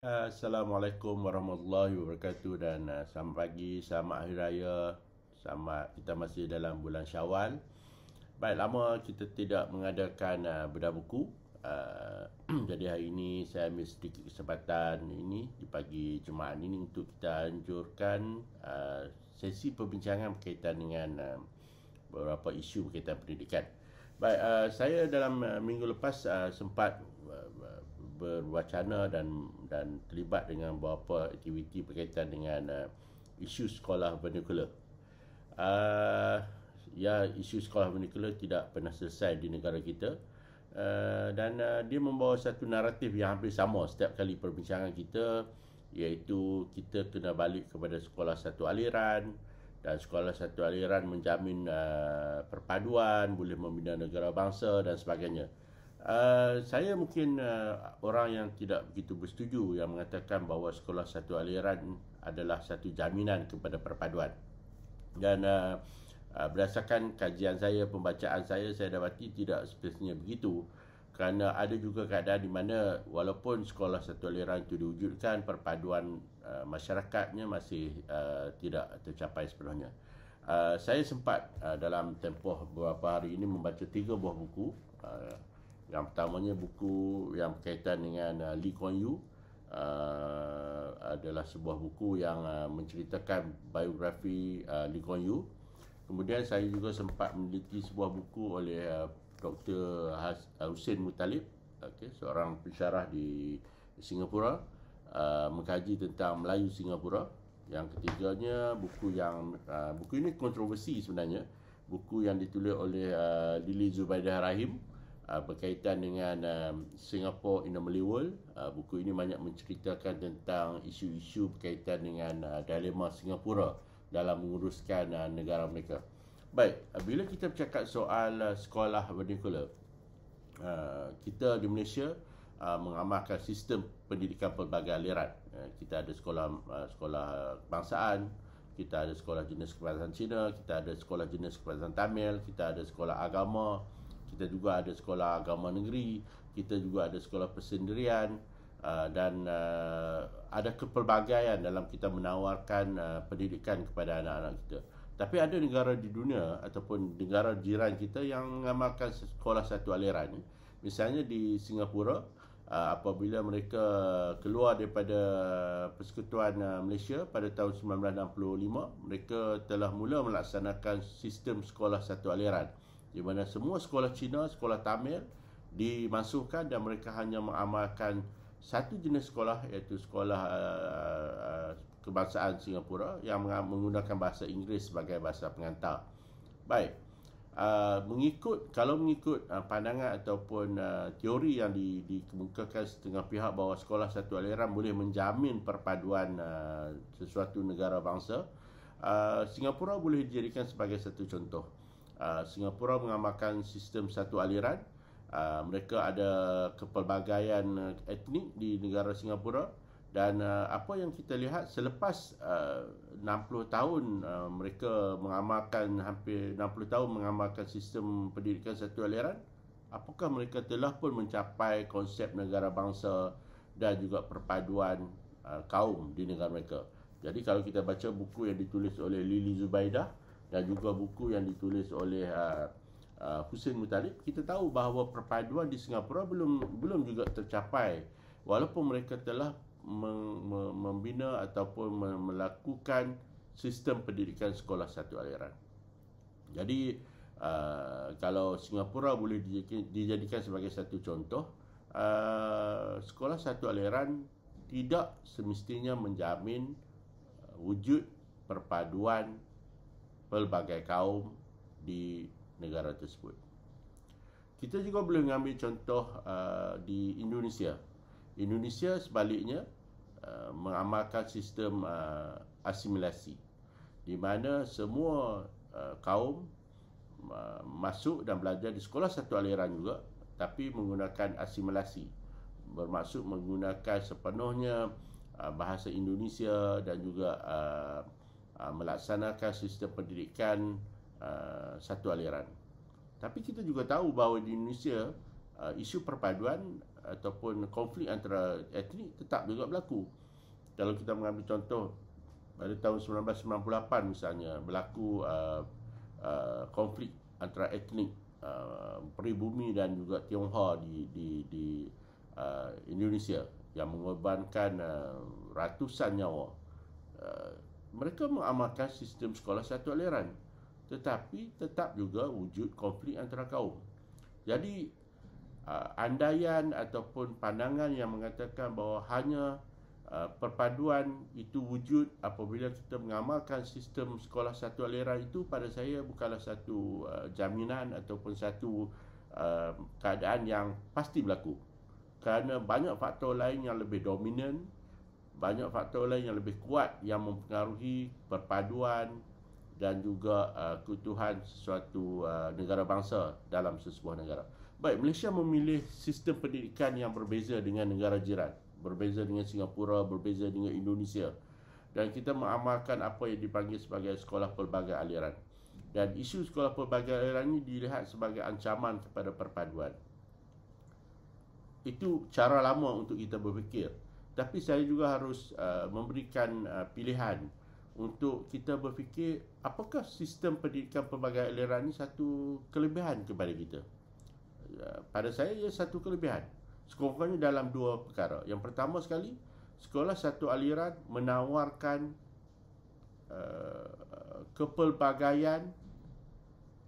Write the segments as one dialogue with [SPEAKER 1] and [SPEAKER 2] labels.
[SPEAKER 1] Assalamualaikum warahmatullahi wabarakatuh dan selamat pagi, selamat hari raya, selamat kita masih dalam bulan Syawal. Baik, lama kita tidak mengadakan bedah buku. Jadi hari ini saya ambil sedikit kesempatan ini di pagi Jumaat ini untuk kita anjurkan sesi perbincangan berkaitan dengan beberapa isu berkaitan pendidikan. Baik, saya dalam minggu lepas sempat berwacana dan terlibat dengan beberapa aktiviti berkaitan dengan isu sekolah vernacular. Ya, isu sekolah vernacular tidak pernah selesai di negara kita, dan dia membawa satu naratif yang hampir sama setiap kali perbincangan kita, iaitu kita kena balik kepada sekolah satu aliran, dan sekolah satu aliran menjamin perpaduan, boleh membina negara bangsa dan sebagainya. Saya mungkin orang yang tidak begitu bersetuju yang mengatakan bahawa sekolah satu aliran adalah satu jaminan kepada perpaduan. Dan berdasarkan kajian saya, pembacaan saya dapati tidak sepenuhnya begitu. Kerana ada juga keadaan di mana walaupun sekolah satu aliran itu diwujudkan, perpaduan masyarakatnya masih tidak tercapai sepenuhnya. Saya sempat dalam tempoh beberapa hari ini membaca 3 buah buku. Yang pertamanya buku yang berkaitan dengan Lee Kuan Yew, adalah sebuah buku yang menceritakan biografi Lee Kuan Yew. Kemudian saya juga sempat meneliti sebuah buku oleh Dr. Hussein Muttalib, seorang pensyarah di Singapura, mengkaji tentang Melayu Singapura. Yang ketiganya buku ini kontroversi sebenarnya, buku yang ditulis oleh Lili Zubaidah Rahim, berkaitan dengan Singapore in a Malay World. Buku ini banyak menceritakan tentang isu-isu berkaitan dengan dilema Singapura dalam menguruskan negara mereka. Baik, bila kita bercakap soal sekolah vernacular, kita di Malaysia mengamalkan sistem pendidikan pelbagai aliran. Kita ada sekolah kebangsaan, kita ada sekolah jenis kebangsaan Cina, kita ada sekolah jenis kebangsaan Tamil, kita ada sekolah agama, kita juga ada sekolah agama negeri, kita juga ada sekolah persendirian, dan ada kepelbagaian dalam kita menawarkan pendidikan kepada anak-anak kita. Tapi ada negara di dunia ataupun negara jiran kita yang mengamalkan sekolah satu aliran. Misalnya di Singapura, apabila mereka keluar daripada Persekutuan Malaysia pada tahun 1965, mereka telah mula melaksanakan sistem sekolah satu aliran, di mana semua sekolah Cina, sekolah Tamil dimasukkan dan mereka hanya mengamalkan satu jenis sekolah, iaitu sekolah kebangsaan Singapura yang menggunakan bahasa Inggeris sebagai bahasa pengantar. Baik, kalau mengikut pandangan ataupun teori yang dikemukakan setengah pihak bahawa sekolah satu aliran boleh menjamin perpaduan sesuatu negara bangsa, Singapura boleh dijadikan sebagai satu contoh. Singapura mengamalkan sistem satu aliran. Mereka ada kepelbagaian etnik di negara Singapura, dan apa yang kita lihat selepas 60 tahun mereka mengamalkan, hampir 60 tahun mengamalkan sistem pendidikan satu aliran, apakah mereka telah pun mencapai konsep negara bangsa dan juga perpaduan kaum di negara mereka. Jadi kalau kita baca buku yang ditulis oleh Lili Zubaidah dan juga buku yang ditulis oleh Hussein Muttalib, kita tahu bahawa perpaduan di Singapura belum juga tercapai, walaupun mereka telah membina ataupun melakukan sistem pendidikan sekolah satu aliran. Jadi kalau Singapura boleh dijadikan sebagai satu contoh, sekolah satu aliran tidak semestinya menjamin wujud perpaduan pelbagai kaum di negara tersebut. Kita juga boleh mengambil contoh di Indonesia. Indonesia sebaliknya mengamalkan sistem asimilasi, di mana semua kaum masuk dan belajar di sekolah satu aliran juga, tapi menggunakan asimilasi, bermaksud menggunakan sepenuhnya bahasa Indonesia dan juga melaksanakan sistem pendidikan satu aliran. Tapi kita juga tahu bahawa di Indonesia isu perpaduan ataupun konflik antara etnik tetap juga berlaku. Kalau kita mengambil contoh pada tahun 1998 misalnya berlaku konflik antara etnik peribumi dan juga Tionghoa di Indonesia yang mengorbankan ratusan nyawa. Mereka mengamalkan sistem sekolah satu aliran, tetapi tetap juga wujud konflik antara kaum. Jadi andaian ataupun pandangan yang mengatakan bahawa hanya perpaduan itu wujud apabila kita mengamalkan sistem sekolah satu aliran, itu pada saya bukanlah satu jaminan ataupun satu keadaan yang pasti berlaku. Kerana banyak faktor lain yang lebih dominan, banyak faktor lain yang lebih kuat yang mempengaruhi perpaduan dan juga keutuhan suatu negara bangsa dalam sesebuah negara. Baik, Malaysia memilih sistem pendidikan yang berbeza dengan negara jiran, berbeza dengan Singapura, berbeza dengan Indonesia. Dan kita mengamalkan apa yang dipanggil sebagai sekolah pelbagai aliran. Dan isu sekolah pelbagai aliran ini dilihat sebagai ancaman kepada perpaduan. Itu cara lama untuk kita berfikir. Tapi saya juga harus memberikan pilihan untuk kita berfikir apakah sistem pendidikan pelbagai aliran ini satu kelebihan kepada kita. Pada saya ia satu kelebihan. Sekurang-kurangnya dalam dua perkara. Yang pertama sekali, sekolah satu aliran menawarkan kepelbagaian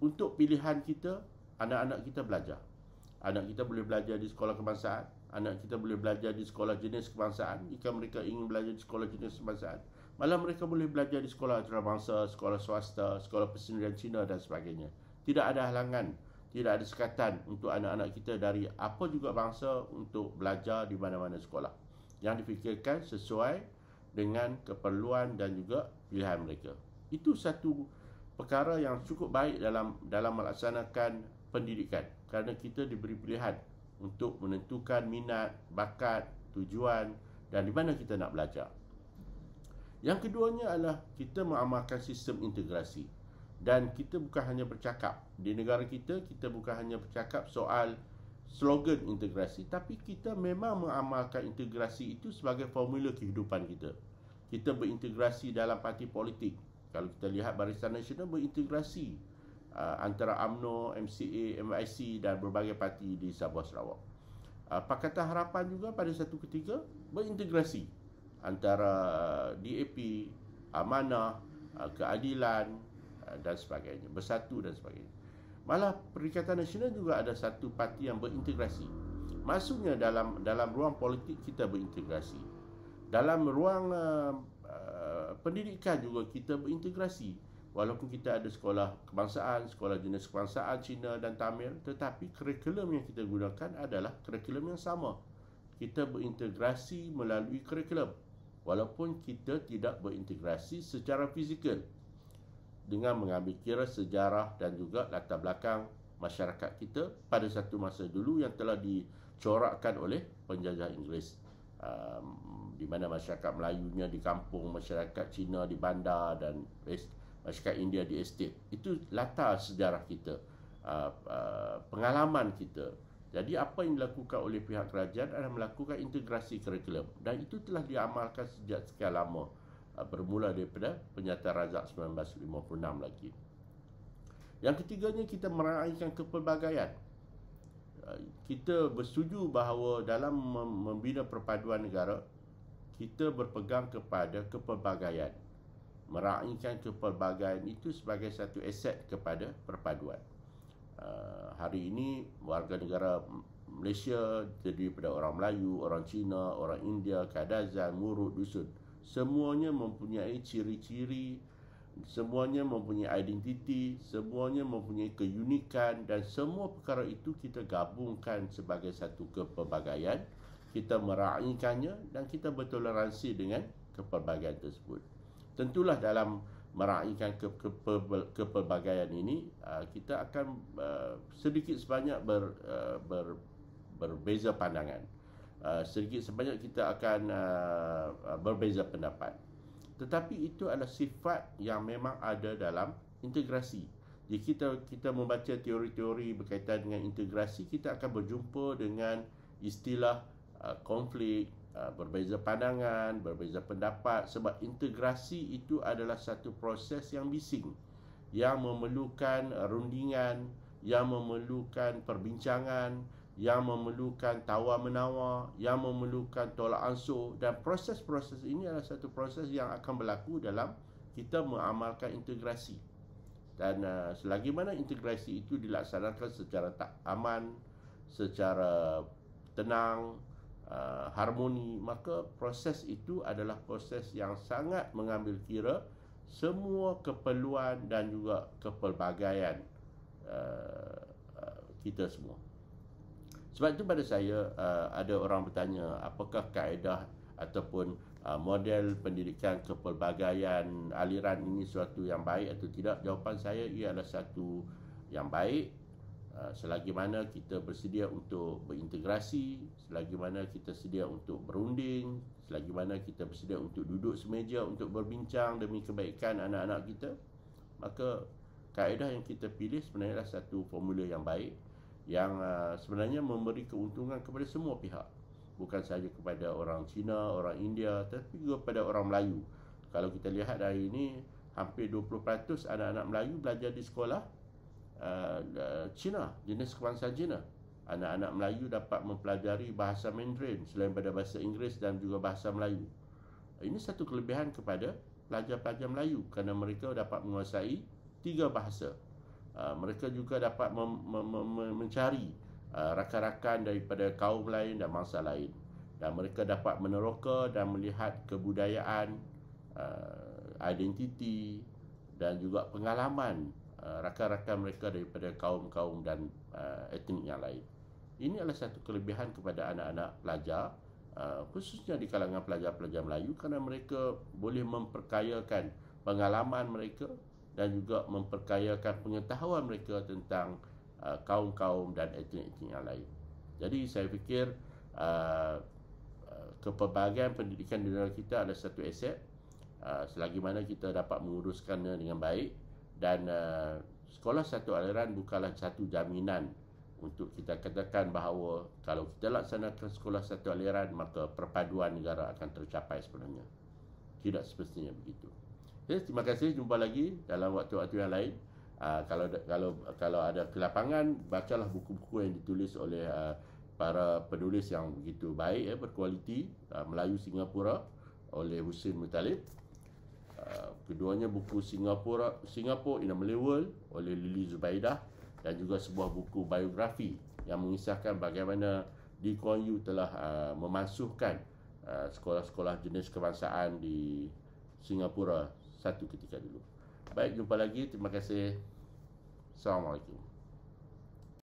[SPEAKER 1] untuk pilihan kita, anak-anak kita belajar. Anak kita boleh belajar di sekolah kebangsaan, anak kita boleh belajar di sekolah jenis kebangsaan jika mereka ingin belajar di sekolah jenis kebangsaan. Malah mereka boleh belajar di sekolah antarabangsa, sekolah swasta, sekolah persendirian Cina dan sebagainya. Tidak ada halangan, tidak ada sekatan untuk anak-anak kita dari apa juga bangsa untuk belajar di mana-mana sekolah yang difikirkan sesuai dengan keperluan dan juga pilihan mereka. Itu satu perkara yang cukup baik dalam melaksanakan pendidikan, kerana kita diberi pilihan untuk menentukan minat, bakat, tujuan dan di mana kita nak belajar. Yang keduanya adalah kita mengamalkan sistem integrasi. Dan kita bukan hanya bercakap. Di negara kita, kita bukan hanya bercakap soal slogan integrasi, tapi kita memang mengamalkan integrasi itu sebagai formula kehidupan kita. Kita berintegrasi dalam parti politik. Kalau kita lihat Barisan Nasional berintegrasi antara UMNO, MCA, MIC dan berbagai parti di Sabah Sarawak. Pakatan Harapan juga pada satu ketika berintegrasi antara DAP, Amanah, Keadilan dan sebagainya, Bersatu dan sebagainya. Malah Perikatan Nasional juga ada satu parti yang berintegrasi. Maksudnya dalam ruang politik kita berintegrasi. Dalam ruang pendidikan juga kita berintegrasi. Walaupun kita ada sekolah kebangsaan, sekolah jenis kebangsaan Cina dan Tamil, tetapi kurikulum yang kita gunakan adalah kurikulum yang sama. Kita berintegrasi melalui kurikulum, walaupun kita tidak berintegrasi secara fizikal, dengan mengambil kira sejarah dan juga latar belakang masyarakat kita pada satu masa dulu yang telah dicorakkan oleh penjajah Inggeris, di mana masyarakat Melayunya di kampung, masyarakat Cina di bandar dan masyarakat India di estate. Itu latar sejarah kita, pengalaman kita. Jadi apa yang dilakukan oleh pihak kerajaan adalah melakukan integrasi kurikulum, dan itu telah diamalkan sejak sekian lama, bermula daripada Penyataan Razak 1956 lagi. Yang ketiganya, kita meraihkan kepelbagaian. Kita bersetuju bahawa dalam membina perpaduan negara, kita berpegang kepada kepelbagaian. Meraihkan kepelbagaian itu sebagai satu aset kepada perpaduan. Hari ini warga negara Malaysia terdiri daripada orang Melayu, orang Cina, orang India, Kadazan, Murut, Dusun. Semuanya mempunyai ciri-ciri, semuanya mempunyai identiti, semuanya mempunyai keunikan, dan semua perkara itu kita gabungkan sebagai satu kepelbagaian. Kita meraihkannya dan kita bertoleransi dengan kepelbagaian tersebut. Tentulah dalam meraihkan kepelbagaian ini, kita akan sedikit sebanyak berbeza pandangan. Sedikit sebanyak kita akan berbeza pendapat. Tetapi itu adalah sifat yang memang ada dalam integrasi. Jika kita membaca teori-teori berkaitan dengan integrasi, kita akan berjumpa dengan istilah konflik, berbeza pandangan, berbeza pendapat, sebab integrasi itu adalah satu proses yang bising, yang memerlukan rundingan, yang memerlukan perbincangan, yang memerlukan tawar-menawar, yang memerlukan tolak ansur, dan proses-proses ini adalah satu proses yang akan berlaku dalam kita mengamalkan integrasi. Dan selagi mana integrasi itu dilaksanakan secara aman, secara tenang, harmoni, maka proses itu adalah proses yang sangat mengambil kira semua keperluan dan juga kepelbagaian kita semua. Sebab itu pada saya ada orang bertanya, apakah kaedah ataupun model pendidikan kepelbagaian aliran ini suatu yang baik atau tidak? Jawapan saya, ia adalah satu yang baik selagi mana kita bersedia untuk berintegrasi, selagi mana kita sedia untuk berunding, selagi mana kita bersedia untuk duduk semeja untuk berbincang demi kebaikan anak-anak kita, maka kaedah yang kita pilih sebenarnya adalah satu formula yang baik, yang sebenarnya memberi keuntungan kepada semua pihak, bukan sahaja kepada orang Cina, orang India, tapi juga kepada orang Melayu. Kalau kita lihat hari ini, hampir 20% anak-anak Melayu belajar di sekolah Cina, jenis kebangsaan Cina. Anak-anak Melayu dapat mempelajari bahasa Mandarin selain pada bahasa Inggeris dan juga bahasa Melayu. Ini satu kelebihan kepada pelajar-pelajar Melayu kerana mereka dapat menguasai 3 bahasa. Mereka juga dapat mencari rakan-rakan daripada kaum lain dan bangsa lain, dan mereka dapat meneroka dan melihat kebudayaan, identiti dan juga pengalaman rakan-rakan mereka daripada kaum-kaum dan etnik yang lain. Ini adalah satu kelebihan kepada anak-anak pelajar, khususnya di kalangan pelajar-pelajar Melayu, kerana mereka boleh memperkayakan pengalaman mereka dan juga memperkayakan pengetahuan mereka tentang kaum-kaum dan etnik-etnik yang lain. Jadi saya fikir kepelbagaian pendidikan di negara kita adalah satu aset, selagi mana kita dapat menguruskannya dengan baik, dan sekolah satu aliran bukanlah satu jaminan untuk kita katakan bahawa kalau kita laksanakan sekolah satu aliran maka perpaduan negara akan tercapai sebenarnya. Tidak semestinya begitu. Okay, terima kasih, jumpa lagi dalam waktu-waktu yang lain. Kalau ada kelapangan, bacalah buku-buku yang ditulis oleh para penulis yang begitu baik, berkualiti, Melayu Singapura oleh Husin Muttalib. Keduanya buku Singapore in a Malay World oleh Lily Zubaidah, dan juga sebuah buku biografi yang mengisahkan bagaimana Lee Kuan Yew telah memansuhkan sekolah-sekolah jenis kebangsaan di Singapura satu ketika dulu. Baik, jumpa lagi. Terima kasih. Assalamualaikum.